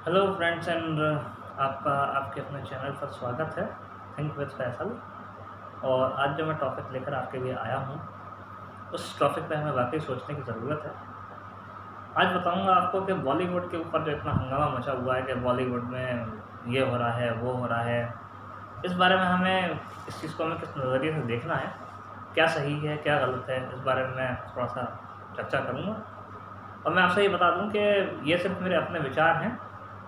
Hello friends and आपका आपके अपने चैनल पर स्वागत है थिंक विद फैसल। और आज जो मैं टॉपिक लेकर आपके लिए आया हूँ उस टॉपिक पे हमें वाकई सोचने की ज़रूरत है। आज बताऊँगा आपको कि बॉलीवुड के ऊपर जो इतना हंगामा मचा हुआ है कि बॉलीवुड में ये हो रहा है वो हो रहा है, इस बारे में हमें इस चीज़ को हमें किस नज़रिए से देखना है, क्या सही है क्या गलत है, इस बारे में मैं थोड़ा सा चर्चा करूँगा। और मैं आपसे ये बता दूँ कि ये सिर्फ मेरे अपने विचार हैं।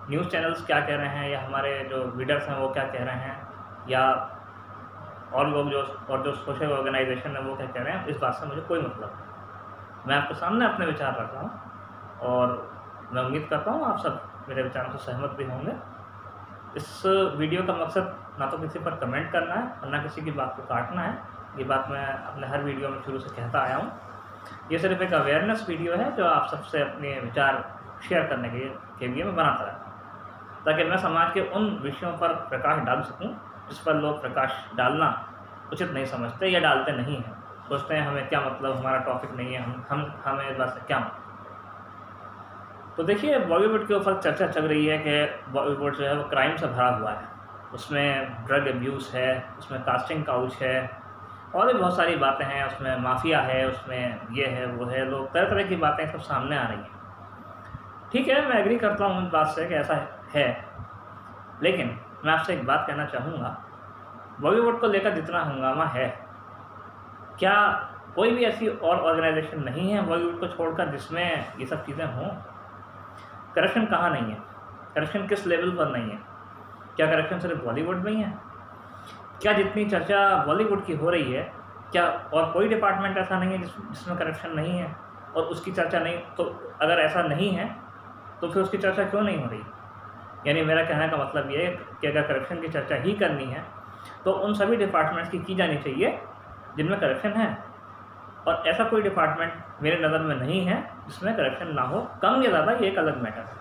न्यूज़ चैनल्स क्या कह रहे हैं या हमारे जो रीडर्स हैं वो क्या कह रहे हैं या और लोग जो सोशल ऑर्गेनाइजेशन है वो क्या कह रहे हैं, इस बात से मुझे कोई मतलब नहीं। मैं आपके सामने अपने विचार रख रहा हूँ और मैं उम्मीद करता हूँ आप सब मेरे विचारों से सहमत भी होंगे। इस वीडियो का मकसद ना तो किसी पर कमेंट करना है और ना किसी की बात को काटना है। ये बात मैं अपने हर वीडियो में शुरू से कहता आया हूँ। ये सिर्फ एक अवेयरनेस वीडियो है जो आप सबसे अपने विचार शेयर करने के लिए मैं बनाता रहता हूँ, ताकि मैं समाज के उन विषयों पर प्रकाश डाल सकूं जिस पर लोग प्रकाश डालना उचित नहीं समझते या डालते नहीं हैं। सोचते हैं हमें क्या मतलब, हमारा टॉपिक नहीं है, हमें इस बात से क्या मतलब। तो देखिए, बॉलीवुड के ऊपर चर्चा चल रही है कि बॉलीवुड जो है वो क्राइम से भरा हुआ है, उसमें ड्रग अब्यूज़ है, उसमें कास्टिंग काउच है और भी बहुत सारी बातें हैं, उसमें माफिया है, उसमें ये है वो है, लोग तरह तरह की बातें सब सामने आ रही हैं। ठीक है, मैं एग्री करता हूँ इस बात से कि ऐसा है, लेकिन मैं आपसे एक बात कहना चाहूँगा, बॉलीवुड को लेकर जितना हंगामा है, क्या कोई भी ऐसी और ऑर्गेनाइजेशन नहीं है बॉलीवुड को छोड़कर जिसमें ये सब चीज़ें हों? करप्शन कहाँ नहीं है? करप्शन किस लेवल पर नहीं है? क्या करप्शन सिर्फ बॉलीवुड में ही है? क्या जितनी चर्चा बॉलीवुड की हो रही है, क्या और कोई डिपार्टमेंट ऐसा नहीं है जिसमें करप्शन नहीं है और उसकी चर्चा नहीं? तो अगर ऐसा नहीं है तो फिर उसकी चर्चा क्यों नहीं हो रही? यानी मेरा कहने का मतलब ये है कि अगर करप्शन की चर्चा ही करनी है तो उन सभी डिपार्टमेंट्स की जानी चाहिए जिनमें करप्शन है, और ऐसा कोई डिपार्टमेंट मेरे नज़र में नहीं है जिसमें करप्शन ना हो, कम या ज़्यादा ये एक अलग मैटर है।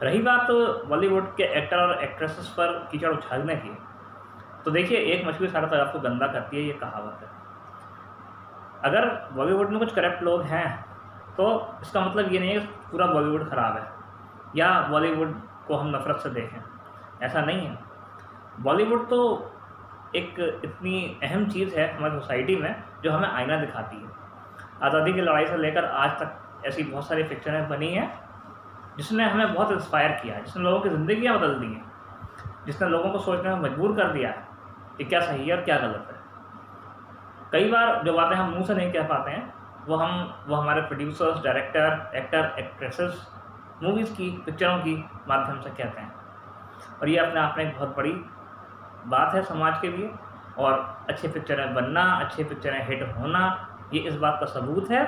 रही बात बॉलीवुड के एक्टर और एक्ट्रेसेस पर कीचड़ उछालने की, तो देखिए, एक मछली सारा तालाब को गंदा करती है, ये कहावत है। अगर बॉलीवुड में कुछ करप्ट लोग हैं तो इसका मतलब ये नहीं है कि पूरा बॉलीवुड ख़राब है या बॉलीवुड को हम नफ़रत से देखें, ऐसा नहीं है। बॉलीवुड तो एक इतनी अहम चीज़ है हमारी सोसाइटी में जो हमें आईना दिखाती है। आज़ादी की लड़ाई से लेकर आज तक ऐसी बहुत सारी पिक्चरें बनी हैं जिसने हमें बहुत इंस्पायर किया है, जिसने लोगों की ज़िंदगियाँ बदल दी हैं, जिसने लोगों को सोचने में मजबूर कर दिया है कि क्या सही है और क्या गलत है। कई बार जो बातें हम मुँह से नहीं कह पाते हैं वो हमारे producers, director, actor, actresses movies की, पिक्चरों की माध्यम से कहते हैं, और ये अपने आप में एक बहुत बड़ी बात है समाज के लिए। और अच्छी पिक्चरें बनना, अच्छी पिक्चरें हिट होना, ये इस बात का सबूत है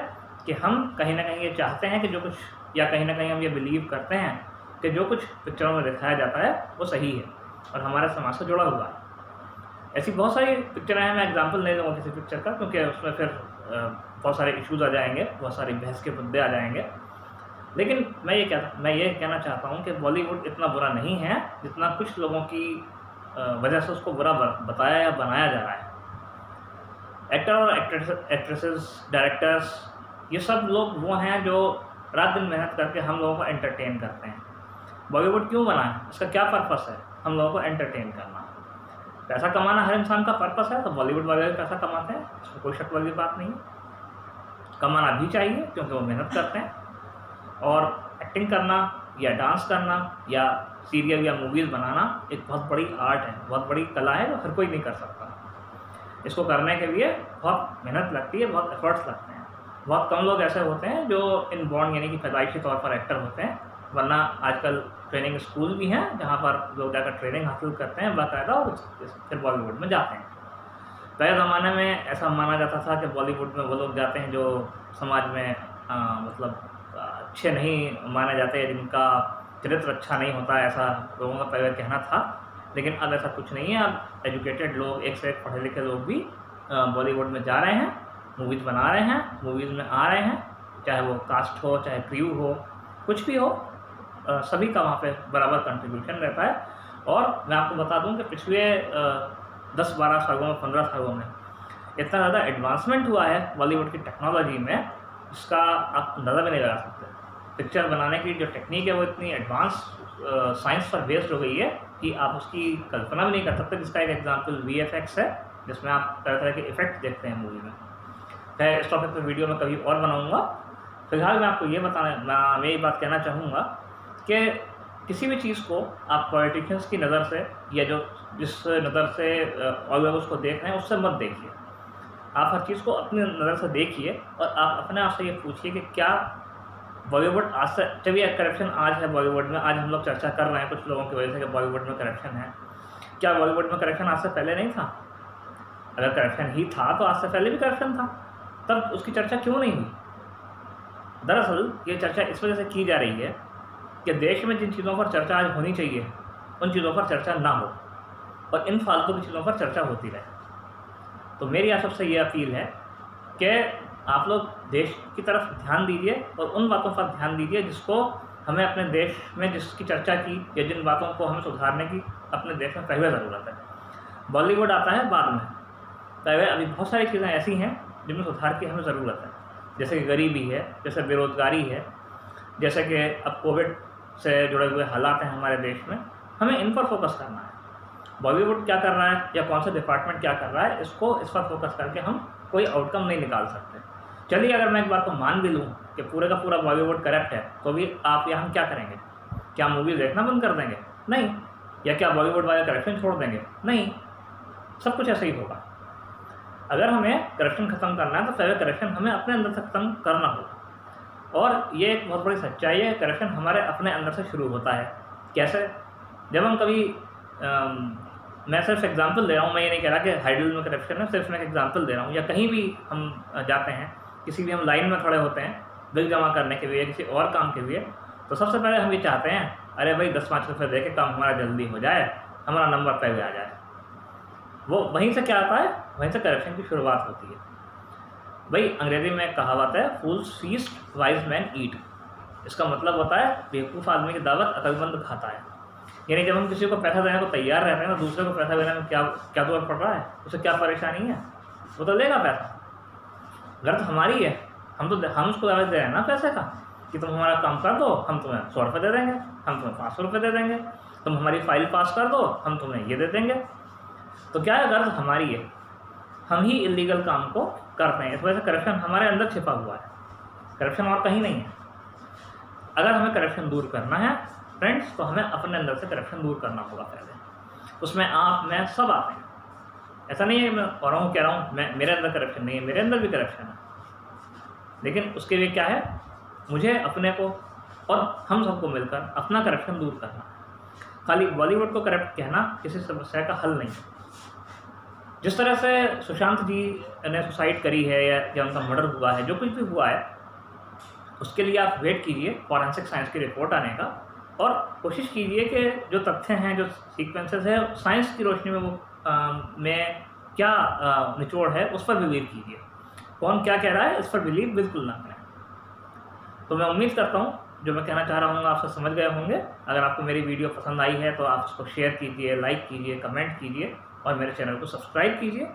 कि हम कहीं ना कहीं ये चाहते हैं कि जो कुछ, या कहीं ना कहीं हम ये बिलीव करते हैं कि जो कुछ पिक्चरों में दिखाया जाता है वो सही है और हमारे समाज से जुड़ा हुआ है। ऐसी बहुत सारी पिक्चरें हैं, मैं एग्जांपल नहीं दूँगा किसी पिक्चर का, क्योंकि उसमें फिर बहुत सारे इश्यूज़ आ जाएंगे, बहुत सारी बहस के मुद्दे आ जाएंगे। लेकिन मैं ये कहना चाहता हूँ कि बॉलीवुड इतना बुरा नहीं है जितना कुछ लोगों की वजह से उसको बुरा बताया या बनाया जा रहा है। एक्टर और एक्ट्रेसेस, डायरेक्टर्स, ये सब लोग वो हैं जो रात दिन मेहनत करके हम लोगों को एंटरटेन करते हैं। बॉलीवुड क्यों बना है, इसका क्या पर्पस है? हम लोगों को एंटरटेन करना। पैसा कमाना हर इंसान का पर्पस है, तो बॉलीवुड वाले भी पैसा कमाते हैं, इसमें कोई शक वाली बात नहीं है। कमाना भी चाहिए क्योंकि वो मेहनत करते हैं, और एक्टिंग करना या डांस करना या सीरियल या मूवीज़ बनाना एक बहुत बड़ी आर्ट है, बहुत बड़ी कला है जो हर कोई नहीं कर सकता। इसको करने के लिए बहुत मेहनत लगती है, बहुत एफर्ट्स लगते हैं। बहुत कम लोग ऐसे होते हैं जो इनबॉर्न यानी कि पैदाइशी तौर पर एक्टर होते हैं, वरना आजकल ट्रेनिंग स्कूल भी हैं जहाँ पर लोग जाकर ट्रेनिंग हासिल करते हैं बाकायदा और फिर बॉलीवुड में जाते हैं। पहले ज़माने में ऐसा माना जाता था कि बॉलीवुड में वो लोग जाते हैं जो समाज में मतलब अच्छे नहीं माने जाते, जिनका चरित्र अच्छा नहीं होता, ऐसा लोगों का पहले कहना था। लेकिन अब ऐसा कुछ नहीं है। अब एजुकेटेड लोग, एक से एक पढ़े लिखे लोग भी बॉलीवुड में जा रहे हैं, मूवीज़ बना रहे हैं, मूवीज़ में आ रहे हैं, चाहे वो कास्ट हो, चाहे क्रू हो, कुछ भी हो, सभी का वहाँ पे बराबर कंट्रीब्यूशन रहता है। और मैं आपको बता दूं कि पिछले 10-12 सालों में, 15 सालों में इतना ज़्यादा एडवांसमेंट हुआ है बॉलीवुड की टेक्नोलॉजी में, जिसका आप अंदाज़ा भी नहीं लगा सकते। पिक्चर बनाने की जो टेक्निक है वो इतनी एडवांस साइंस पर बेस्ड हो गई है कि आप उसकी कल्पना भी नहीं कर सकते। जिसका एक एग्जांपल VFX है, जिसमें आप तरह तरह के इफेक्ट देखते हैं मूवी में। मैं इस टॉपिक पर वीडियो में कभी और बनाऊंगा। फिलहाल मैं आपको मैं यही बात कहना चाहूँगा कि किसी भी चीज़ को आप पॉलिटिशियंस की नज़र से या जिस नज़र से और लोग उसको देख रहे हैं उससे मत देखिए। आप हर चीज़ को अपनी नज़र से देखिए और आप अपने आप से ये पूछिए कि क्या बॉलीवुड आज से, चलिए करप्शन आज है बॉलीवुड में, आज हम लोग चर्चा कर रहे हैं कुछ लोगों की वजह से कि बॉलीवुड में करप्शन है। क्या बॉलीवुड में करप्शन आज से पहले नहीं था? अगर करप्शन ही था तो आज से पहले भी करप्शन था, तब उसकी चर्चा क्यों नहीं हुई? दरअसल ये चर्चा इस वजह से की जा रही है कि देश में जिन चीज़ों पर चर्चा आज होनी चाहिए उन चीज़ों पर चर्चा ना हो और इन फालतू की चीज़ों पर चर्चा होती रहे। तो मेरी आप सबसे ये अपील है कि आप लोग देश की तरफ ध्यान दीजिए और उन बातों पर ध्यान दीजिए जिसको हमें अपने देश में, जिसकी चर्चा की या जिन बातों को हमें सुधारने की अपने देश में पहले ज़रूरत है। बॉलीवुड आता है बाद में, पहले अभी बहुत सारी चीज़ें ऐसी हैं जिनमें सुधार की हमें ज़रूरत है, जैसे कि गरीबी है, जैसे बेरोज़गारी है, जैसे कि अब कोविड से जुड़े हुए हालात हैं हमारे देश में। हमें इन पर फोकस करना है। बॉलीवुड क्या कर रहा है या कौन सा डिपार्टमेंट क्या कर रहा है, इस पर फोकस करके हम कोई आउटकम नहीं निकाल सकते। चलिए अगर मैं एक बात को मान भी लूँ कि पूरे का पूरा बॉलीवुड करप्ट है, तो भी आप या हम क्या करेंगे? क्या मूवी देखना बंद कर देंगे? नहीं। या क्या बॉलीवुड वाले करप्शन छोड़ देंगे? नहीं। सब कुछ ऐसे ही होगा। अगर हमें करप्शन ख़त्म करना है तो पहले करप्शन हमें अपने अंदर से ख़त्म करना होगा। और ये एक बहुत बड़ी सच्चाई है, करप्शन हमारे अपने अंदर से शुरू होता है। कैसे? जब हम कभी मैं सिर्फ एग्जांपल दे रहा हूँ, मैं ये नहीं कह रहा कि हाइडल में करप्शन है, सिर्फ मैं एग्जांपल दे रहा हूँ। या कहीं भी हम जाते हैं, किसी भी हम लाइन में खड़े होते हैं बिल जमा करने के लिए, किसी और काम के लिए, तो सबसे पहले हम ये चाहते हैं, अरे भाई 10-5 रुपये दे के काम हमारा जल्दी हो जाए, हमारा नंबर पहले आ जाए। वो वहीं से क्या आता है? वहीं से करप्शन की शुरुआत होती है। भाई अंग्रेजी में एक कहावत है, फूल्स फीस्ट वाइज मैन ईट। इसका मतलब होता है बेवकूफ़ आदमी की दावत अकलमंद खाता है। यानी जब हम किसी को पैसा देने को तैयार रहते हैं तो दूसरे को पैसा देने में क्या दूर पड़ रहा है, उसे क्या परेशानी है? वो तो लेगा पैसा। गलत हमारी है, हम उसको दावत दे रहे हैं ना पैसे का कि तुम हमारा काम कर दो, हम तुम्हें 100 रुपये दे देंगे, हम तुम्हें 500 रुपये दे देंगे, तुम हमारी फाइल पास कर दो, हम तुम्हें ये दे देंगे। तो क्या है? गलत हमारी है, हम ही इलीगल काम को करते हैं। इस वजह से करप्शन हमारे अंदर छिपा हुआ है, करप्शन और कहीं नहीं है। अगर हमें करप्शन दूर करना है फ्रेंड्स, तो हमें अपने अंदर से करप्शन दूर करना होगा पहले। उसमें आप, मैं, सब आते हैं। ऐसा नहीं है मैं औरों को कह रहा हूँ मेरे अंदर करप्शन नहीं है, मेरे अंदर भी करप्शन है। लेकिन उसके लिए क्या है? मुझे अपने को और हम सबको मिलकर अपना करप्शन दूर करना। खाली बॉलीवुड को करप्ट कहना किसी समस्या का हल नहीं है। जिस तरह से सुशांत जी ने सुसाइड करी है या उनका मर्डर हुआ है, जो कुछ भी हुआ है, उसके लिए आप वेट कीजिए फॉरेंसिक साइंस की रिपोर्ट आने का और कोशिश कीजिए कि जो तथ्य हैं, जो सीक्वेंसेस है, साइंस की रोशनी में वो में क्या निचोड़ है, उस पर बिलीव कीजिए। कौन क्या कह रहा है इस पर बिलीव बिल्कुल ना करें। तो मैं उम्मीद करता हूँ जो मैं कहना चाह रहा हूँ आप सब समझ गए होंगे। अगर आपको मेरी वीडियो पसंद आई है तो आप उसको शेयर कीजिए, लाइक कीजिए, कमेंट कीजिए और मेरे चैनल को सब्सक्राइब कीजिए।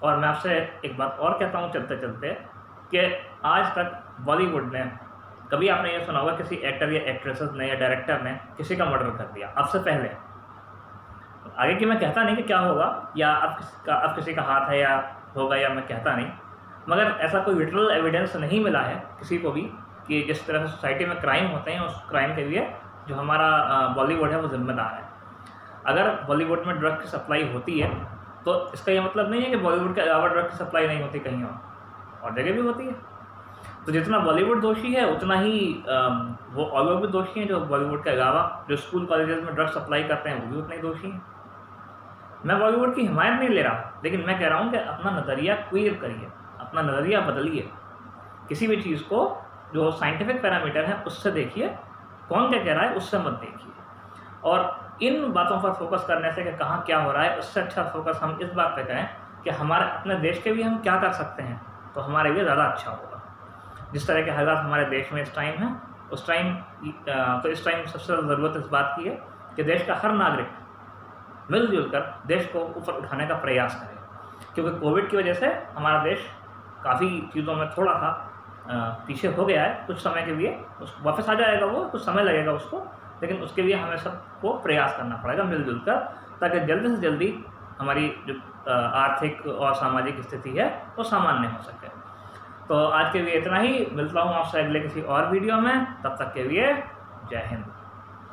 और मैं आपसे एक बात और कहता हूँ चलते चलते कि आज तक बॉलीवुड ने, कभी आपने ये सुना होगा किसी एक्टर या एक्ट्रेसेस ने या डायरेक्टर ने किसी का मर्डर कर दिया अब से पहले। आगे की मैं कहता नहीं कि क्या होगा या अब किसी का हाथ है या होगा, या मैं कहता नहीं, मगर ऐसा कोई लिटरल एविडेंस नहीं मिला है किसी को भी कि जिस तरह से सोसाइटी में क्राइम होते हैं उस क्राइम के लिए जो हमारा बॉलीवुड है वो जिम्मेदार है। अगर बॉलीवुड में ड्रग की सप्लाई होती है तो इसका ये मतलब नहीं है कि बॉलीवुड के अलावा ड्रग की सप्लाई नहीं होती, कहीं और जगह भी होती है। तो जितना बॉलीवुड दोषी है उतना ही वो और लोग भी दोषी हैं जो बॉलीवुड के अलावा जो स्कूल कॉलेजेस में ड्रग सप्लाई करते हैं वो भी उतने ही दोषी हैं। मैं बॉलीवुड की हिमायत नहीं ले रहा, लेकिन मैं कह रहा हूँ कि अपना नज़रिया क्लियर करिए, अपना नज़रिया बदलिए। किसी भी चीज़ को जो साइंटिफिक पैरामीटर है उससे देखिए, कौन क्या कह रहा है उससे मत देखिए। और इन बातों पर फोकस करने से कि कहाँ क्या हो रहा है, उससे अच्छा फोकस हम इस बात पे करें कि हमारे अपने देश के भी हम क्या कर सकते हैं, तो हमारे लिए ज़्यादा अच्छा होगा। जिस तरह के हालात हमारे देश में इस टाइम है, इस टाइम सबसे ज़्यादा ज़रूरत इस बात की है कि देश का हर नागरिक मिलजुल कर देश को ऊपर उठाने का प्रयास करें। क्योंकि कोविड की वजह से हमारा देश काफ़ी चीज़ों में थोड़ा था पीछे हो गया है कुछ समय के लिए, उस वापस आ जाएगा, वो कुछ समय लगेगा उसको, लेकिन उसके लिए हमें सबको प्रयास करना पड़ेगा मिलजुल कर, ताकि जल्दी से जल्दी हमारी जो आर्थिक और सामाजिक स्थिति है वो सामान्य हो सके। तो आज के लिए इतना ही, मिलता हूँ आपसे अगले किसी और वीडियो में, तब तक के लिए जय हिंद।